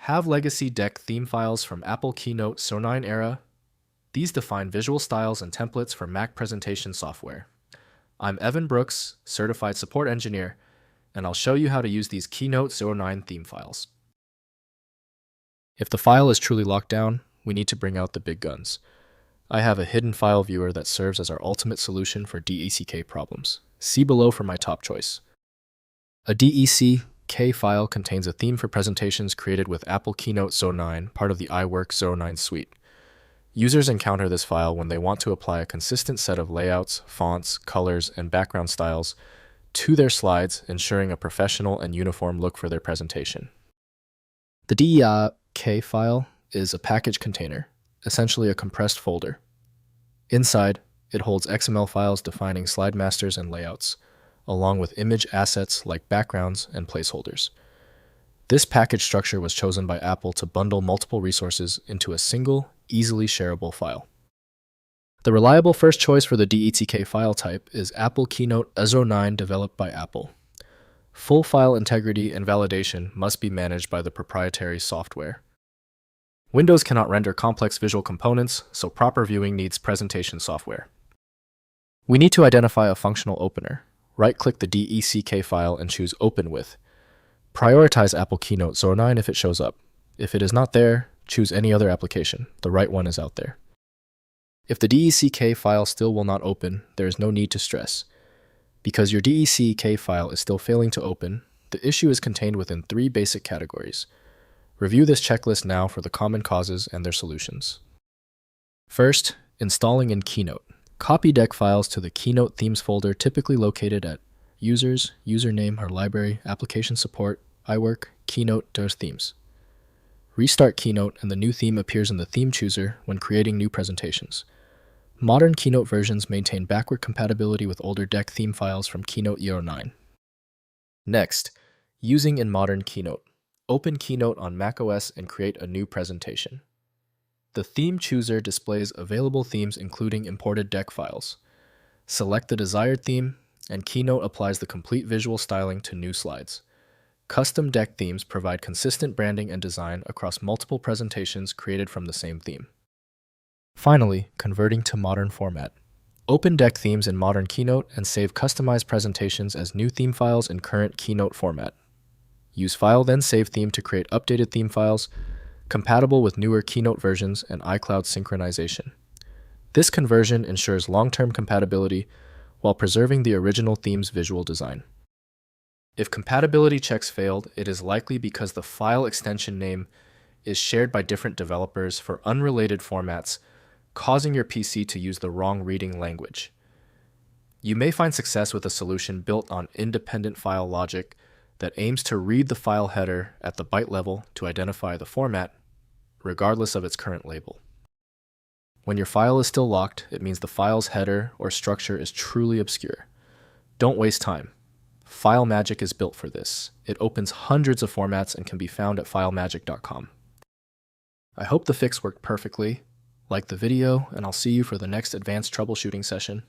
Have legacy deck theme files from Apple Keynote '09 era. These define visual styles and templates for Mac presentation software. I'm Evan Brooks, Certified Support Engineer, and I'll show you how to use these Keynote '09 theme files. If the file is truly locked down, we need to bring out the big guns. I have a hidden file viewer that serves as our ultimate solution for DECK problems. See below for my top choice. A DECK file contains a theme for presentations created with Apple Keynote '09, part of the iWork '09 suite. Users encounter this file when they want to apply a consistent set of layouts, fonts, colors, and background styles to their slides, ensuring a professional and uniform look for their presentation. The DECK file is a package container, essentially a compressed folder. Inside, it holds XML files defining slide masters and layouts, along with image assets like backgrounds and placeholders. This package structure was chosen by Apple to bundle multiple resources into a single, easily shareable file. The reliable first choice for the DECK file type is Apple Keynote '09 developed by Apple. Full file integrity and validation must be managed by the proprietary software. Windows cannot render complex visual components, so proper viewing needs presentation software. We need to identify a functional opener. Right-click the DECK file and choose Open With. Prioritize Apple Keynote '09 if it shows up. If it is not there, choose any other application. The right one is out there. If the DECK file still will not open, there is no need to stress. Because your DECK file is still failing to open, the issue is contained within 3 basic categories. Review this checklist now for the common causes and their solutions. First, installing in Keynote. Copy deck files to the Keynote Themes folder typically located at Users, Username or Library, Application Support, iWork, Keynote, Themes. Restart Keynote and the new theme appears in the theme chooser when creating new presentations. Modern Keynote versions maintain backward compatibility with older deck theme files from Keynote '09. Next, using in modern Keynote. Open Keynote on macOS and create a new presentation. The theme chooser displays available themes including imported deck files. Select the desired theme, and Keynote applies the complete visual styling to new slides. Custom deck themes provide consistent branding and design across multiple presentations created from the same theme. Finally, converting to modern format. Open deck themes in modern Keynote and save customized presentations as new theme files in current Keynote format. Use File then Save Theme to create updated theme files compatible with newer Keynote versions and iCloud synchronization. This conversion ensures long-term compatibility while preserving the original theme's visual design. If compatibility checks failed, it is likely because the file extension name is shared by different developers for unrelated formats, causing your PC to use the wrong reading language. You may find success with a solution built on independent file logic that aims to read the file header at the byte level to identify the format, regardless of its current label. When your file is still locked, it means the file's header or structure is truly obscure. Don't waste time. FileMagick is built for this. It opens hundreds of formats and can be found at filemagick.com. I hope the fix worked perfectly. Like the video, and I'll see you for the next advanced troubleshooting session.